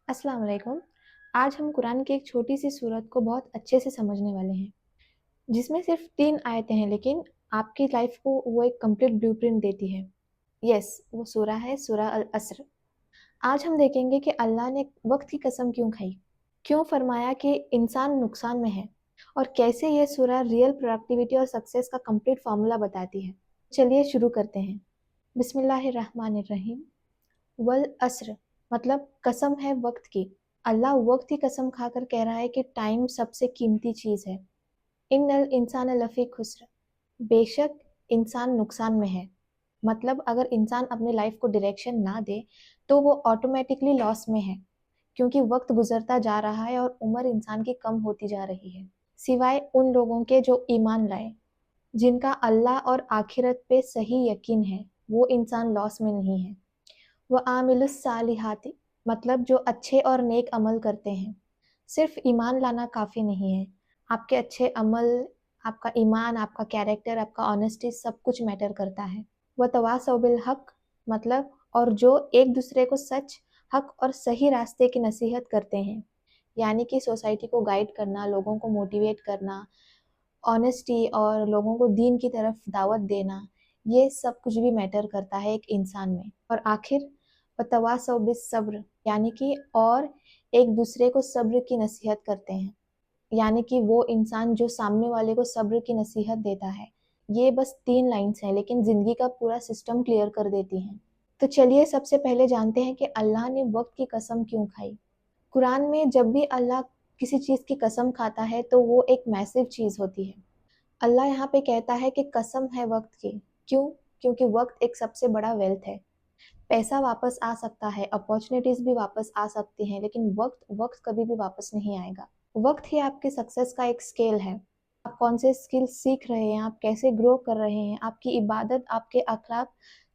अस्सलाम वालेकुम। आज हम कुरान की एक छोटी सी सूरत को बहुत अच्छे से समझने वाले हैं, जिसमें सिर्फ 3 आयतें हैं, लेकिन आपकी लाइफ को वो एक कंप्लीट ब्लूप्रिंट देती है। यस, वो सूरा है सूरा अल अस्र। आज हम देखेंगे कि अल्लाह ने वक्त की कसम क्यों खाई, क्यों फरमाया कि इंसान नुकसान में है, और कैसे ये सूरा रियल प्रोडक्टिविटी और सक्सेस का कंप्लीट फार्मूला बताती है। चलिए शुरू करते हैं। बिस्मिल्लाहिर्रहमानिर्रहीम। वल अस्र मतलब कसम है वक्त की। अल्लाह वक्त की कसम खाकर कह रहा है कि टाइम सबसे कीमती चीज है। इन्नल इंसान लफी खुस्र, बेशक इंसान नुकसान में है। मतलब अगर इंसान अपनी लाइफ को डायरेक्शन ना दे तो वो ऑटोमेटिकली लॉस में है, क्योंकि वक्त गुजरता जा रहा है और उम्र इंसान की कम होती जा रही है, सिवाय उन लोगों के जो ईमान लाए, जिनका अल्लाह और आखिरत पे सही यकीन है। वो इंसान लॉस में नहीं है। व आमिलुस सालिहाती मतलब जो अच्छे और नेक अमल करते हैं। सिर्फ ईमान लाना काफ़ी नहीं है। आपके अच्छे अमल, आपका ईमान, आपका कैरेक्टर, आपका ऑनेस्टी सब कुछ मैटर करता है। व तवासौ बिल हक मतलब और जो एक दूसरे को सच, हक और सही रास्ते की नसीहत करते हैं, यानी कि सोसाइटी को गाइड करना, लोगों को मोटिवेट करना, ऑनेस्टी और लोगों को दीन की तरफ दावत देना, ये सब कुछ भी मैटर करता है एक इंसान में। और आखिर वतवासौ बिस सब्र यानी कि और एक दूसरे को सब्र की नसीहत करते हैं, यानी कि वो इंसान जो सामने वाले को सब्र की नसीहत देता है। ये बस 3 लाइन्स हैं, लेकिन जिंदगी का पूरा सिस्टम क्लियर कर देती हैं। तो चलिए सबसे पहले जानते हैं कि अल्लाह ने वक्त की कसम क्यों खाई। कुरान में जब भी अल्लाह किसी चीज़ की कसम खाता है तो वो एक मैसिव चीज़ होती है। अल्लाह यहाँ पे कहता है कि कसम है वक्त की। क्यों? क्योंकि वक्त एक सबसे बड़ा वेल्थ है। पैसा वापस आ सकता है, अपॉर्चुनिटीज भी वापस आ सकती हैं, लेकिन वक्त वक्त कभी भी वापस नहीं आएगा। वक्त ही आपके सक्सेस का एक स्केल है। आप कौन से स्किल सीख रहे हैं, आप कैसे ग्रो कर रहे हैं, आपकी इबादत, आपके अखलाक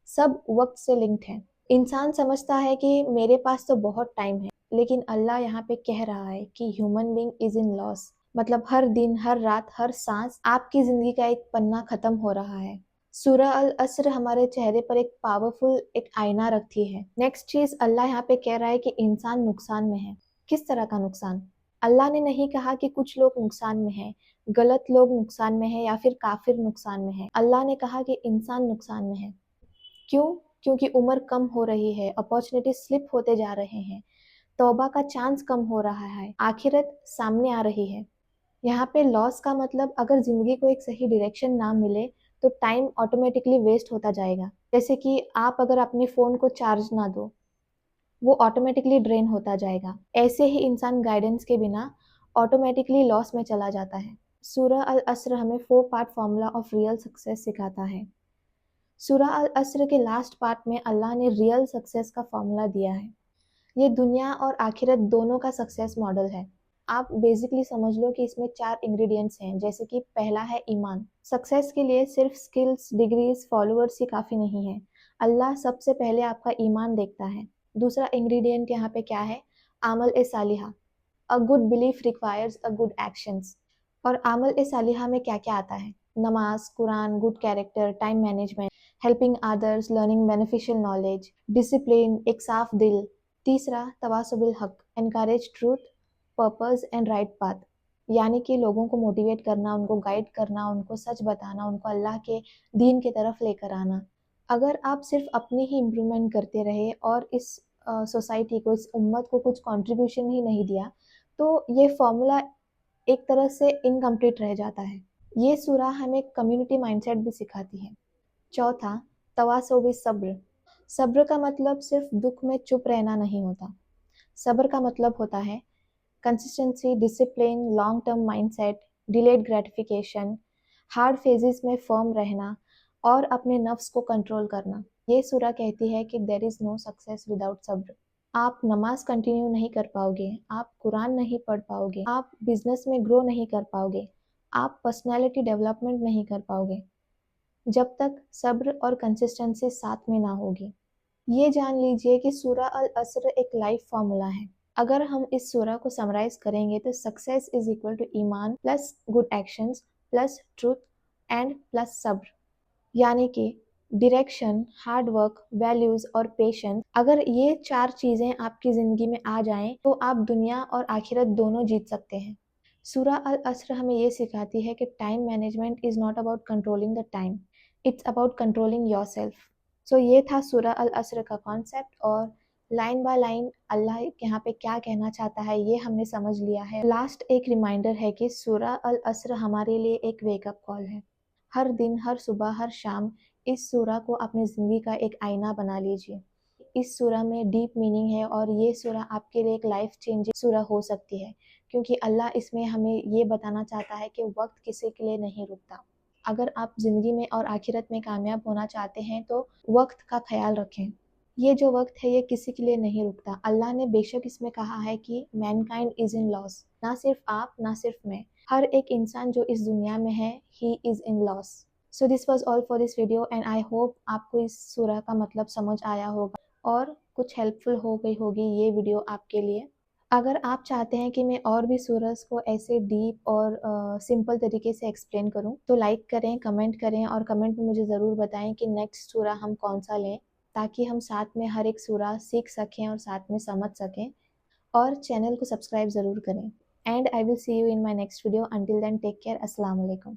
सब वक्त से लिंक्ड है। इंसान समझता है कि मेरे पास तो बहुत टाइम है, लेकिन अल्लाह यहाँ पे कह रहा है कि human being is in loss. मतलब हर दिन, हर रात, हर सांस आपकी जिंदगी का एक पन्ना खत्म हो रहा है। सूरह अल अस्र हमारे चेहरे पर एक पावरफुल एक आईना रखती है। नेक्स्ट चीज अल्लाह यहाँ पे कह रहा है कि इंसान नुकसान में है। किस तरह का नुकसान? अल्लाह ने नहीं कहा कि कुछ लोग नुकसान में हैं, गलत लोग नुकसान में हैं या फिर काफिर नुकसान में हैं। अल्लाह ने कहा कि इंसान नुकसान में है। क्यों? क्योंकि उम्र कम हो रही है, अपॉर्चुनिटी स्लिप होते जा रहे हैं, तौबा का चांस कम हो रहा है, आखिरत सामने आ रही है। यहाँ पे लॉस का मतलब अगर जिंदगी को एक सही डायरेक्शन ना मिले तो टाइम ऑटोमेटिकली वेस्ट होता जाएगा। जैसे कि आप अगर अपने फ़ोन को चार्ज ना दो, वो ऑटोमेटिकली ड्रेन होता जाएगा। ऐसे ही इंसान गाइडेंस के बिना ऑटोमेटिकली लॉस में चला जाता है। सूरह अल अस्र हमें 4 part formula of real success सिखाता है। सूरह अल अस्र के लास्ट पार्ट में अल्लाह ने रियल सक्सेस का फॉर्मूला दिया है। ये दुनिया और आखिरत दोनों का सक्सेस मॉडल है। आप बेसिकली समझ लो कि इसमें 4 इंग्रेडिएंट्स हैं, जैसे कि पहला है ईमान। सक्सेस के लिए सिर्फ स्किल्स, डिग्रीज, फॉलोअर्स ही काफ़ी नहीं है। अल्लाह सबसे पहले आपका ईमान देखता है। दूसरा इंग्रेडिएंट यहाँ पे क्या है? आमल ए सालिहा। A good belief requires a good actions. और आमल ए सालिहा में क्या क्या आता है? नमाज, Quran, good character, time management, helping others, learning beneficial knowledge, discipline, एक साफ दिल। तीसरा तवासुबिल हक, encourage truth, purpose and right path, यानी कि लोगों को मोटिवेट करना, उनको गाइड करना, उनको सच बताना, उनको अल्लाह के दीन की तरफ लेकर आना। अगर आप सिर्फ अपनी ही इम्प्रूवमेंट करते रहे और इस सोसाइटी को, इस उम्मत को कुछ कंट्रीब्यूशन ही नहीं दिया, तो ये फॉर्मूला एक तरह से इनकम्प्लीट रह जाता है। ये सूरा हमें कम्युनिटी माइंडसेट भी सिखाती है। चौथा, तवासो सब्र। सब्र का मतलब सिर्फ दुख में चुप रहना नहीं होता। सब्र का मतलब होता है consistency, discipline, long term mindset, delayed gratification, hard phases में फर्म रहना और अपने नफ्स को कंट्रोल करना। ये सूरा कहती है कि there is no success without सब्र। आप नमाज कंटिन्यू नहीं कर पाओगे, आप कुरान नहीं पढ़ पाओगे, आप बिजनेस में ग्रो नहीं कर पाओगे, आप पर्सनैलिटी डेवलपमेंट नहीं कर पाओगे, जब तक सब्र और कंसिस्टेंसी साथ में ना होगी। ये जान लीजिए कि सूरा अल अस्र एक लाइफ फार्मूला है। अगर हम इस सूरा को समराइज करेंगे तो सक्सेस इज इक्वल टू ईमान plus good actions plus truth and plus सब्र, यानी कि डायरेक्शन, हार्ड वर्क, वैल्यूज़ और पेशेंस, अगर ये 4 चीज़ें आपकी ज़िंदगी में आ जाएँ, तो आप दुनिया और आखिरत दोनों जीत सकते हैं। सूरह अल अस्र हमें ये सिखाती है कि time management is not about controlling the time, it's about controlling yourself. So ये था सूरह अल अस्र का कॉन्सेप्ट, और लाइन बाय लाइन अल्लाह यहाँ पे क्या कहना चाहता है ये हमने समझ लिया है। लास्ट एक रिमाइंडर है कि सूरह अल अस्र हमारे लिए एक वेकअप कॉल है। हर दिन, हर सुबह, हर शाम इस सूरह को अपनी ज़िंदगी का एक आईना बना लीजिए। इस सूरह में डीप मीनिंग है, और ये सूरह आपके लिए एक लाइफ चेंजिंग सूरह हो सकती है, क्योंकि अल्लाह इसमें हमें ये बताना चाहता है कि वक्त किसी के लिए नहीं रुकता। अगर आप ज़िंदगी में और आखिरत में कामयाब होना चाहते हैं तो वक्त का ख्याल रखें। ये जो वक्त है ये किसी के लिए नहीं रुकता। अल्लाह ने बेशक इसमें कहा है कि मैनकाइंड इज़ इन लॉस, ना सिर्फ आप, ना सिर्फ मैं, हर एक इंसान जो इस दुनिया में है, he is in loss. So this was all for this video, and I hope आपको इस सूरह का मतलब समझ आया होगा और कुछ हेल्पफुल हो गई होगी ये वीडियो आपके लिए। अगर आप चाहते हैं कि मैं और भी सूरज को ऐसे डीप और सिंपल तरीके से एक्सप्लेन करूं, तो लाइक करें, कमेंट करें, और कमेंट में मुझे ज़रूर बताएं कि नेक्स्ट सूरा हम कौन सा लें, ताकि हम साथ में हर एक सूरा सीख सकें और साथ में समझ सकें। और चैनल को सब्सक्राइब ज़रूर करें। And I will see you in my next video. Until then take care. अस्सलाम वालेकुम।